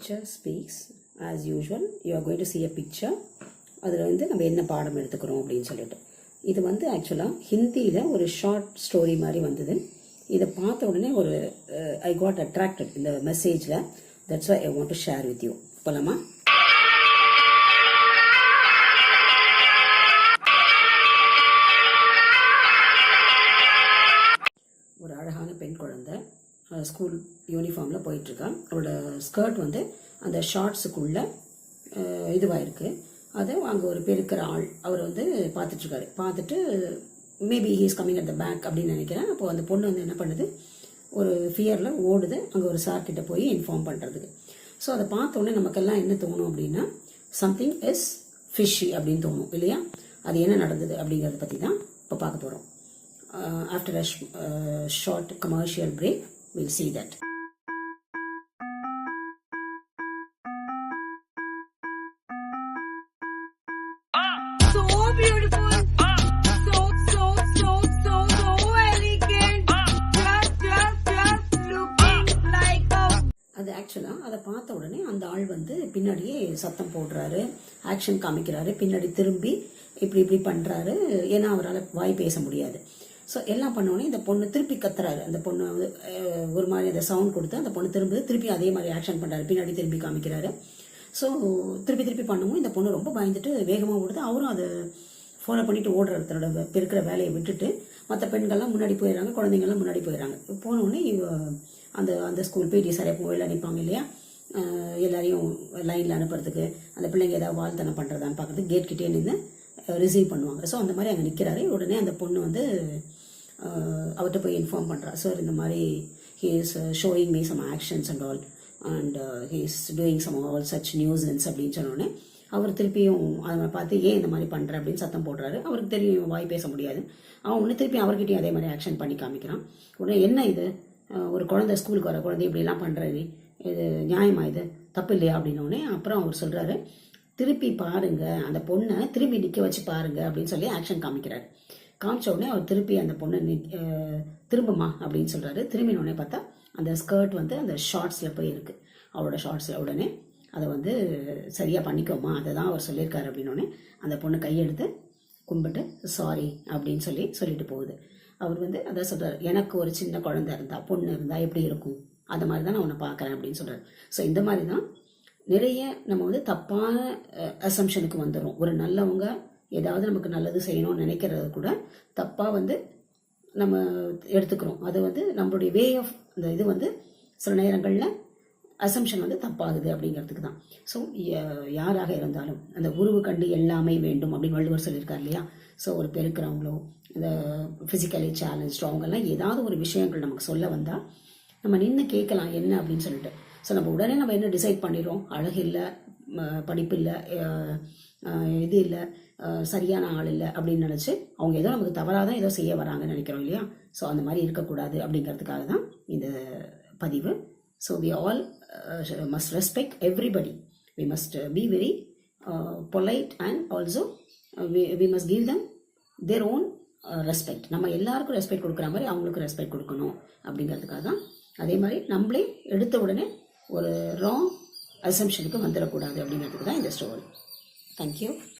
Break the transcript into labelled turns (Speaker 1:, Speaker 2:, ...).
Speaker 1: picture speaks. As usual, you are going to see a picture. அதில் வந்து நம்ம என்ன பாடம் எடுத்துக்கிறோம் அப்படின்னு சொல்லிட்டு இது வந்து ஆக்சுவலாக ஹிந்தியில் ஒரு ஷார்ட் ஸ்டோரி மாதிரி வந்தது. இதை பார்த்த உடனே ஒரு ஐ காட் அட்ராக்டட் இந்த மெசேஜில். That's why I want to share with you. போலாமா? ஒரு அழகான பெண் குழந்தை ஸ்கூல் யூனிஃபார்மில் போயிட்டுருக்கா. அவரோட ஸ்கர்ட் வந்து அந்த ஷார்ட்ஸுக்குள்ளே இதுவாக இருக்குது. அதை அங்கே ஒரு பெருக்கிற ஆள் அவர் வந்து பார்த்துட்ருக்காரு. பார்த்துட்டு maybe he is coming at the back அப்படின்னு நினைக்கிறேன். அப்போது அந்த பொண்ணு வந்து என்ன பண்ணுது, ஒரு ஃபியரில் ஓடுது அங்கே ஒரு சார்கிட்ட போய் இன்ஃபார்ம் பண்ணுறதுக்கு. ஸோ அதை பார்த்தோன்னே நமக்கெல்லாம் என்ன தோணும் அப்படின்னா, சம்திங் இஸ் ஃபிஷ்ஷி அப்படின்னு தோணும் இல்லையா? அது என்ன நடந்தது அப்படிங்கிறத பற்றி தான் இப்போ பார்க்க போகிறோம். After a short commercial break we'll see that.
Speaker 2: So beautiful, so elegant, looking like a.
Speaker 1: அது ஆக்சுவலாக அதை பார்த்த உடனே அந்த ஆள் வந்து பின்னாடியே சத்தம் போடுறாரு, ஆக்ஷன் காமிக்கிறாரு, பின்னாடி திரும்பி இப்படி பண்ணுறாரு. ஏன்னா அவரால் வாய் பேச முடியாது. ஸோ எல்லாம் பண்ணோடனே இந்த பொண்ணு திருப்பி கத்துறாரு. அந்த பொண்ணு வந்து ஒரு மாதிரி அந்த சவுண்ட் கொடுத்து அந்த பொண்ணு திருப்பி அதே மாதிரி ஆக்ஷன் பண்ணுறாரு, பின்னாடி திரும்பி காமிக்கிறாரு. ஸோ திருப்பி பண்ணவும் இந்த பொண்ணு ரொம்ப பயந்துட்டு வேகமாக ஓடுது. அவரும் அதை ஃபாலோ பண்ணிட்டு ஓடுறாரு. தன்னோட பெருக்கிற வேலையை விட்டுட்டு மற்ற பெண்கள்லாம் முன்னாடி போயிடுறாங்க, குழந்தைங்கள்லாம் முன்னாடி போயிடுறாங்க. போனோடனே அந்த அந்த ஸ்கூல் போய் சரியாக போயில நிற்பாங்க இல்லையா, எல்லாரையும் லைனில் அனுப்புறதுக்கு, அந்த பிள்ளைங்க ஏதாவது வாழ்த்தனை பண்ணுறதான்னு பார்க்குறதுக்கு கேட் கிட்டே நின்று ரிசீவ் பண்ணுவாங்க. ஸோ அந்த மாதிரி அங்கே நிற்கிறாரு. உடனே அந்த பொண்ணு வந்து அவர்கிட்ட போய் இன்ஃபார்ம் பண்ணுறா. சார் இந்த மாதிரி he is showing me some actions and all and he is doing some all such nuisance அப்படின்னு சொன்னோடனே அவர் திருப்பியும் அதை பார்த்து ஏன் இந்த மாதிரி பண்ணுற அப்படின்னு சத்தம் போடுறாரு. அவருக்கு தெரியும் வாய் பேச முடியாது. அவன் ஒன்று திருப்பி அவர்கிட்டையும் அதே மாதிரி ஆக்ஷன் பண்ணி காமிக்கிறான். உடனே என்ன இது, ஒரு குழந்தை ஸ்கூலுக்கு வர குழந்தை இப்படிலாம் பண்ணுறது, இது நியாயமா, இது தப்பு இல்லையா அப்படின்னோடனே அப்புறம் அவர் சொல்கிறாரு, திருப்பி பாருங்க, அந்த பொண்ணை திரும்பி நிற்க வச்சு பாருங்க அப்படின்னு சொல்லி ஆக்ஷன் காமிக்கிறாரு. காமிச்ச உடனே அவர் திருப்பி அந்த பொண்ணை திரும்புமா அப்படின்னு சொல்கிறாரு. திரும்பினோடனே பார்த்தா அந்த ஸ்கர்ட் வந்து அந்த ஷார்ட்ஸில் போய் இருக்குது, அவரோட ஷார்ட்ஸில். உடனே அதை வந்து சரியாக பண்ணிக்கோமா, அதை தான் அவர் சொல்லியிருக்காரு அப்படின்னோடனே அந்த பொண்ணு கையெடுத்து கும்பிட்டு சாரி அப்படின்னு சொல்லிட்டு போகுது. அவர் வந்து அதை சொல்கிறார், எனக்கு ஒரு சின்ன குழந்தை இருந்தா, பொண்ணு இருந்தால் எப்படி இருக்கும், அந்த மாதிரி தான் நான் உன்னை பார்க்குறேன் அப்படின்னு சொல்கிறார். ஸோ இந்த மாதிரி தான் நிறைய நம்ம வந்து தப்பான அசம்ஷனுக்கு வந்துடும். ஒரு நல்லவங்க ஏதாவது நமக்கு நல்லது செய்யணும்னு நினைக்கிறது கூட தப்பாக வந்து நம்ம எடுத்துக்கிறோம். அது வந்து நம்மளுடைய வே ஆஃப் இந்த இது வந்து சில நேரங்களில் அசம்ஷன் வந்து தப்பாகுது அப்படிங்கிறதுக்கு தான். ஸோ யாராக இருந்தாலும் அந்த உருவு கண்டு எல்லாமே வேண்டும் அப்படின்னு வள்ளுவர் சொல்லியிருக்கார் இல்லையா? ஸோ ஒரு பெருக்கிறவங்களோ இந்த ஃபிசிக்கலி சேலஞ்ச் அவங்கெல்லாம் ஏதாவது ஒரு விஷயங்கள் நமக்கு சொல்ல வந்தால் நம்ம நின்று கேட்கலாம் என்ன அப்படின்னு சொல்லிட்டு. ஸோ நம்ம உடனே நம்ம என்ன டிசைட் பண்ணிடுறோம், அழகு இல்லை, படிப்பு இல்லை, இது இல்லை, சரியான ஆள் இல்லை அப்படின்னு நினச்சி அவங்க ஏதோ நமக்கு தவறாக தான் ஏதோ செய்ய வராங்கன்னு நினைக்கிறோம் இல்லையா? ஸோ அந்த மாதிரி இருக்கக்கூடாது அப்படிங்கிறதுக்காக தான் இந்த பதிவு. So we all must respect everybody. We must be very polite and also we must give them their own respect. நம்ம எல்லாருக்கும் ரெஸ்பெக்ட் கொடுக்குற மாதிரி அவங்களுக்கு ரெஸ்பெக்ட் கொடுக்கணும் அப்படிங்கிறதுக்காக தான். அதே மாதிரி நம்மளே எடுத்த உடனே ஒரு ராங் அசம்ஷனுக்கு வந்துடக்கூடாது அப்படிங்கிறதுக்கு தான் இந்த ஸ்டோரி. தேங்க்யூ.